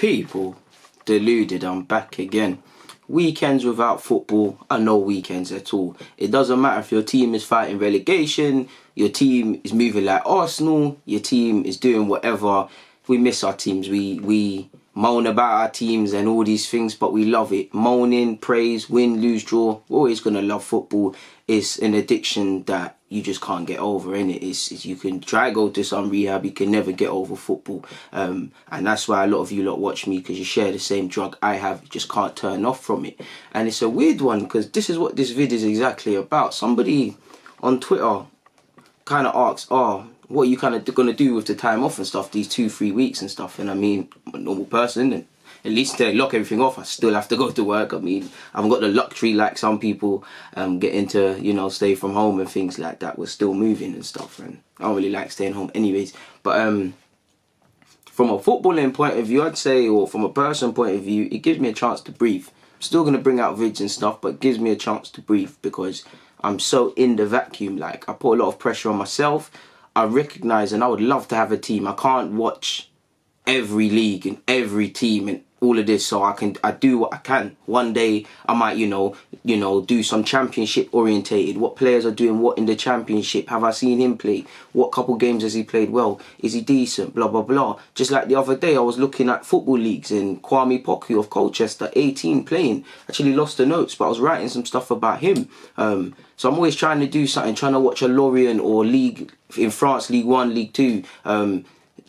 People, deluded, I'm back again. Weekends without football are no weekends at all. It doesn't matter if your team is fighting relegation, your team is moving like Arsenal, your team is doing whatever. We miss our teams. We moan about our teams and all these things, but we love it. Moaning, praise, win, lose, draw. We're always going to love football. It's an addiction that you just can't get over, innit? It's you can try go to some rehab, you can never get over football. And that's why a lot of you lot watch me, because you share the same drug I have. You just can't turn off from it. And it's a weird one, because this is what this vid is exactly about. Somebody on Twitter kind of asks, what are you kind of going to do with the time off and stuff, these 2-3 weeks and stuff? And I mean, I'm a normal person, and at least to lock everything off, I still have to go to work. I mean, I haven't got the luxury like some people getting to, you know, stay from home and things like that. We're still moving and stuff, and I don't really like staying home anyways. But from a footballing point of view, I'd say, or from a person point of view, it gives me a chance to breathe. I'm still going to bring out vids and stuff, but it gives me a chance to breathe because I'm so in the vacuum. Like, I put a lot of pressure on myself. I recognise, and I would love to have a team. I can't watch every league and every team and all of this, so I do what I can. One day I might, you know, do some championship orientated. What players are doing what in the championship? Have I seen him play? What couple games has he played well? Is he decent? Blah blah blah. Just like the other day, I was looking at football leagues and Kwame Poku of Colchester, 18 playing. Actually lost the notes, but I was writing some stuff about him. So I'm always trying to do something, trying to watch a Lorient or league in France, League 1, League 2.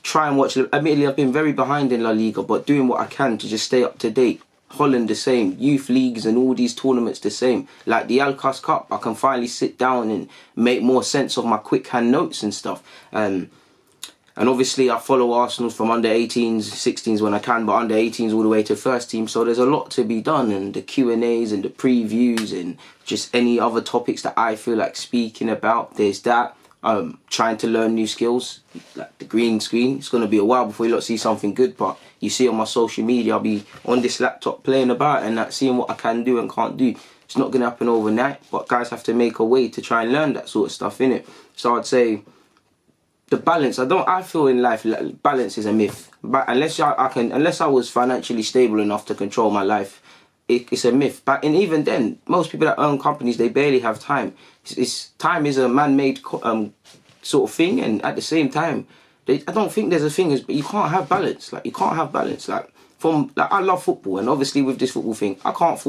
Try and watch. Admittedly, I've been very behind in La Liga, but doing what I can to just stay up to date. Holland the same, youth leagues and all these tournaments the same. Like the Alcas Cup, I can finally sit down and make more sense of my quick hand notes and stuff. And obviously I follow Arsenal from under 18s, 16s when I can, but under 18s all the way to first team. So there's a lot to be done, and the Q&As and the previews and just any other topics that I feel like speaking about. There's that. Trying to learn new skills, like the green screen. It's going to be a while before you lot see something good, but you see on my social media, I'll be on this laptop playing about and seeing what I can do and can't do. It's not going to happen overnight, but guys have to make a way to try and learn that sort of stuff, innit? So I'd say the balance, I feel in life like balance is a myth. But unless I was financially stable enough to control my life, it's a myth. But and even then, most people that own companies, they barely have time. Time is a man-made sort of thing, and at the same time, I don't think there's a thing as, but you can't have balance. Like, you can't have balance. Like, I love football, and obviously with this football thing, I can't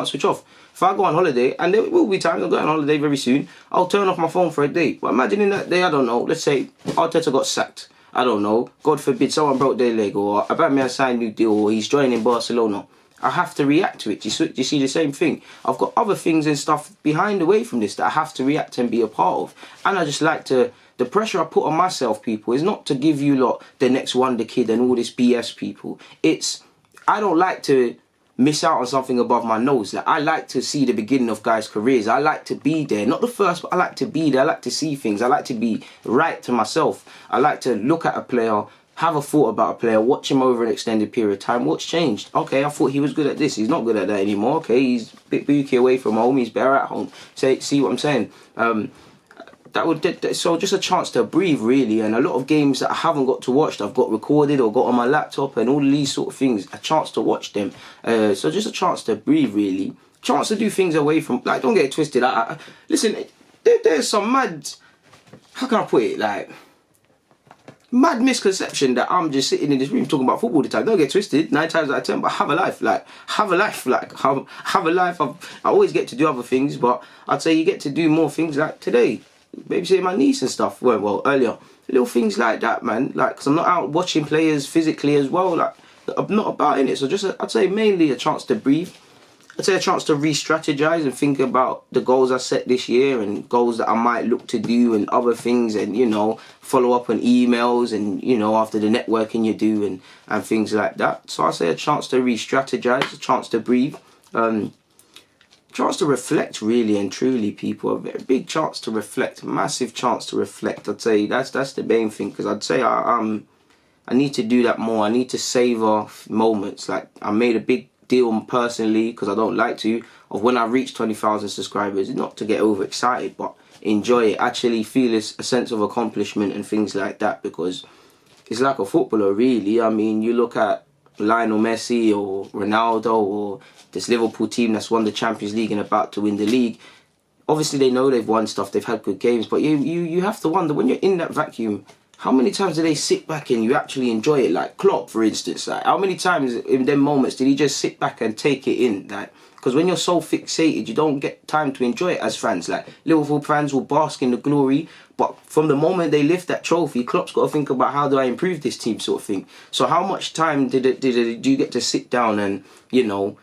switch off. If I go on holiday, and there will be times I'll go on holiday very soon, I'll turn off my phone for a day. But imagine in that day, I don't know, let's say Arteta got sacked. I don't know, God forbid someone broke their leg, or Aubameyang signed a new deal, or he's joining Barcelona. I have to react to it. Do you see the same thing? I've got other things and stuff behind away from this that I have to react and be a part of. And I just like to, the pressure I put on myself, people, is not to give you lot the next wonder kid and all this BS, people. I don't like to miss out on something above my nose. Like, I like to see the beginning of guys' careers. I like to be there. Not the first, but I like to be there. I like to see things. I like to be right to myself. I like to look at a player, have a thought about a player, watch him over an extended period of time. What's changed? Okay, I thought he was good at this. He's not good at that anymore. Okay, he's a bit booky away from home. He's better at home. See what I'm saying? So just a chance to breathe, really. And a lot of games that I haven't got to watch, that I've got recorded or got on my laptop and all these sort of things, a chance to watch them. So just a chance to breathe, really. Chance to do things away from, like, don't get it twisted. Listen, there's some mad, how can I put it, like, mad misconception that I'm just sitting in this room talking about football all the time. Don't get twisted, 9 times out of 10, but have a life. Have a life. I always get to do other things, but I'd say you get to do more things like today. Babysitting my niece and stuff, well, earlier. Little things like that, man. Like, because I'm not out watching players physically as well. Like, I'm not about in it. So just, I'd say mainly a chance to breathe. I'd say a chance to re-strategize and think about the goals I set this year and goals that I might look to do and other things, and, you know, follow up on emails and, you know, after the networking you do and things like that. So I'd say a chance to re-strategize, a chance to breathe, chance to reflect, really and truly, people. A very big chance to reflect, massive chance to reflect. I'd say that's the main thing, because I'd say I need to do that more. I need to savor moments. Like, I made a big deal personally, because I don't like to, of when I reach 20,000 subscribers, not to get overexcited, but enjoy it, actually feel a sense of accomplishment and things like that, because it's like a footballer, really. I mean, you look at Lionel Messi or Ronaldo or this Liverpool team that's won the Champions League and about to win the league, obviously they know they've won stuff, they've had good games, but you have to wonder, when you're in that vacuum, how many times do they sit back and you actually enjoy it? Like Klopp, for instance, like how many times in them moments did he just sit back and take it in? Like, because when you're so fixated, you don't get time to enjoy it as fans. Like Liverpool fans will bask in the glory, but from the moment they lift that trophy, Klopp's got to think about, how do I improve this team, sort of thing. So how much time do you get to sit down and, you know,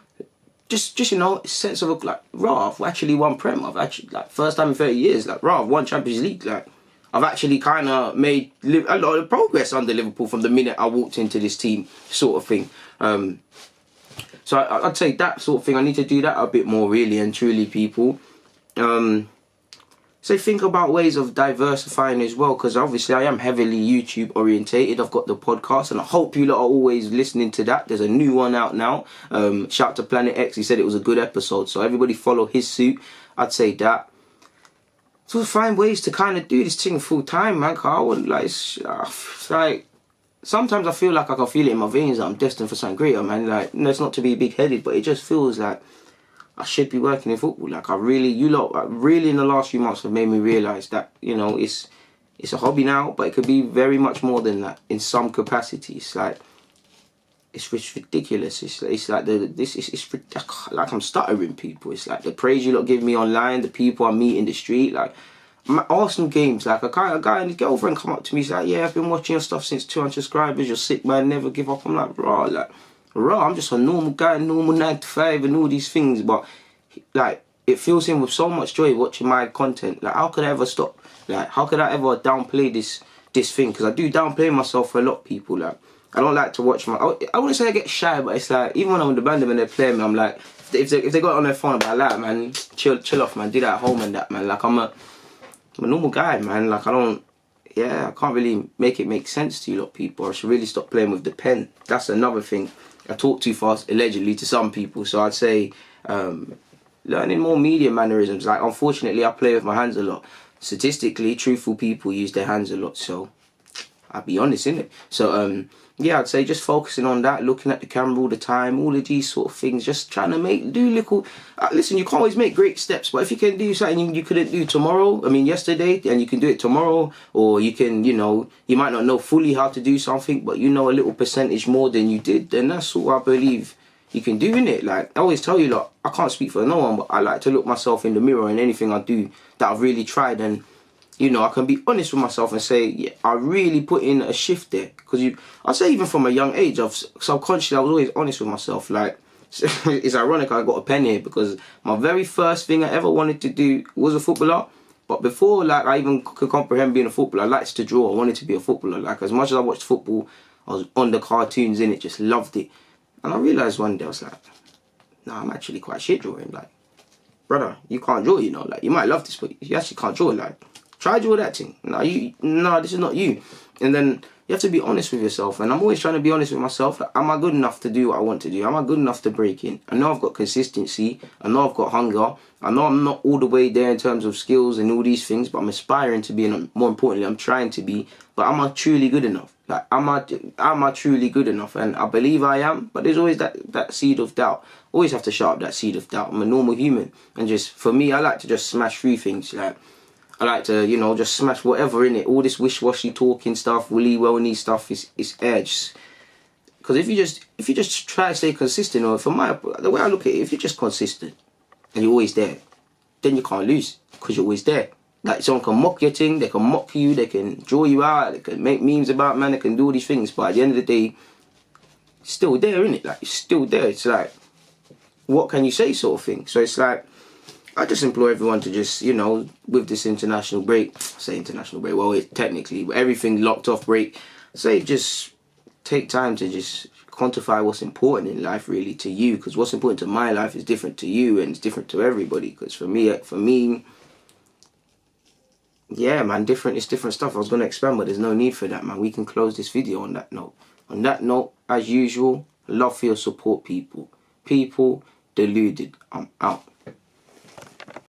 just you know, sense of like, I've actually won Prem. I've actually, like, first time in 30 years, like, I've won Champions League. Like, I've actually kind of made a lot of progress under Liverpool from the minute I walked into this team, sort of thing. So I'd say that sort of thing, I need to do that a bit more, really and truly, people. So think about ways of diversifying as well, because obviously I am heavily YouTube orientated. I've got the podcast, and I hope you lot are always listening to that. There's a new one out now. Shout out to Planet X, he said it was a good episode, so everybody follow his suit. I'd say that. So find ways to kind of do this thing full time, man. Cause I wouldn't, like, sometimes I feel like I can feel it in my veins that I'm destined for something greater, man. Like, it's not to be big-headed, but it just feels like I should be working in football. Like, you lot, really in the last few months have made me realise that, you know, it's a hobby now, but it could be very much more than that in some capacities. Like, it's ridiculous. It's like like I'm stuttering, people. It's like the praise you lot give me online, the people I meet in the street, like my Arsenal games. Like a guy and his girlfriend come up to me, he's like, "Yeah, I've been watching your stuff since 200 subscribers. You're sick, man. Never give up." I'm like, I'm just a normal guy, normal 9 to 5, and all these things. But like, it fills him with so much joy watching my content. Like, how could I ever stop? Like, how could I ever downplay this thing? Because I do downplay myself for a lot of people. Like, I don't like to watch I wouldn't say I get shy, but it's like, even when I'm in the band and they're playing me, I'm like, if they got it on their phone, I'm like, man, chill off, man, do that at home and that, man. Like, I'm a normal guy, man. Like, I can't really make it make sense to you lot, people. I should really stop playing with the pen. That's another thing. I talk too fast, allegedly, to some people. So I'd say learning more media mannerisms. Like, unfortunately, I play with my hands a lot. Statistically, truthful people use their hands a lot. So I'll be honest, innit? So yeah, I'd say just focusing on that, looking at the camera all the time, all of these sort of things, just trying to do little... listen, you can't always make great steps, but if you can do something you couldn't do yesterday, and you can do it tomorrow, or you can, you know, you might not know fully how to do something, but you know a little percentage more than you did, then that's what I believe you can do, innit? Like, I always tell you, like, I can't speak for no one, but I like to look myself in the mirror in anything I do that I've really tried, and you know, I can be honest with myself and say, yeah, I really put in a shift there. Because I'd say even from a young age, subconsciously, I was always honest with myself. Like, it's ironic I got a pen here, because my very first thing I ever wanted to do was a footballer. But before, like, I even could comprehend being a footballer, I liked to draw. I wanted to be a footballer. Like, as much as I watched football, I was on the cartoons in it, just loved it. And I realised one day, I was like, nah, I'm actually quite shit drawing. Like, brother, you can't draw, you know. Like, you might love this, but you actually can't draw. Like, try draw that thing. No, this is not you. And then you have to be honest with yourself. And I'm always trying to be honest with myself. Like, am I good enough to do what I want to do? Am I good enough to break in? I know I've got consistency. I know I've got hunger. I know I'm not all the way there in terms of skills and all these things, but I'm aspiring to be, and more importantly, I'm trying to be. But am I truly good enough? Like, am I truly good enough? And I believe I am, but there's always that seed of doubt. Always have to shut up that seed of doubt. I'm a normal human. And just, for me, I like to just smash through things. Like, I like to, you know, just smash whatever in it. All this wish-washy talking stuff, willy well-knee stuff is air. Because if you just try to stay consistent, or the way I look at it, if you're just consistent and you're always there, then you can't lose, because you're always there. Like, someone can mock your thing, they can mock you, they can draw you out, they can make memes about, man, they can do all these things, but at the end of the day, it's still there, innit? Like, it's still there. It's like, what can you say, sort of thing. So it's like, I just implore everyone to just, you know, with this international break, well, technically, but everything locked off break, say just take time to just quantify what's important in life, really, to you, because what's important to my life is different to you, and it's different to everybody. Because for me, yeah, man, it's different stuff. I was going to expand, but there's no need for that, man. We can close this video on that note. On that note, as usual, love for your support, people. Deluded, I'm out.